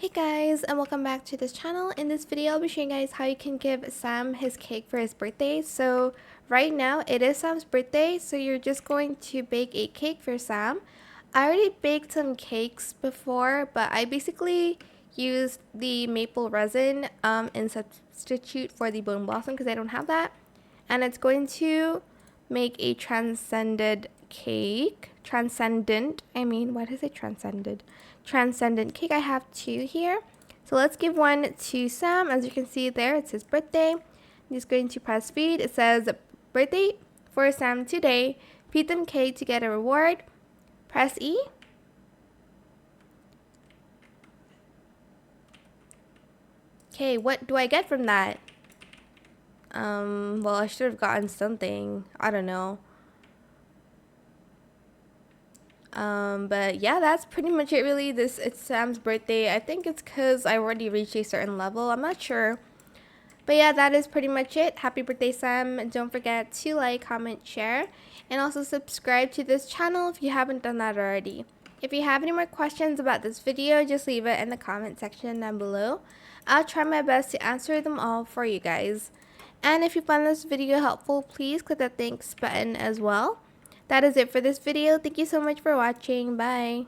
Hey guys, and welcome back to this channel. In this video, I'll be showing you guys how you can give Sam his cake for his birthday. So right now it is Sam's birthday, so you're just going to bake a cake for Sam. I already baked some cakes before, but I basically used the maple resin in substitute for the bone blossom because I don't have that. And it's going to make a transcendent cake. Transcendent cake. I have two here. So let's give one to Sam. As you can see there, it's his birthday. I'm just going to press feed. It says birthday for Sam today. Feed them cake to get a reward. Press E. Okay, what do I get from that? Well, I should have gotten something. I don't know. But yeah, that's pretty much it really. It's Sam's birthday. I think it's because I already reached a certain level. I'm not sure. But yeah, that is pretty much it. Happy birthday, Sam. Don't forget to like, comment, share, and also subscribe to this channel if you haven't done that already. If you have any more questions about this video, just leave it in the comment section down below. I'll try my best to answer them all for you guys. And if you found this video helpful, please click the thanks button as well. That is it for this video. Thank you so much for watching. Bye.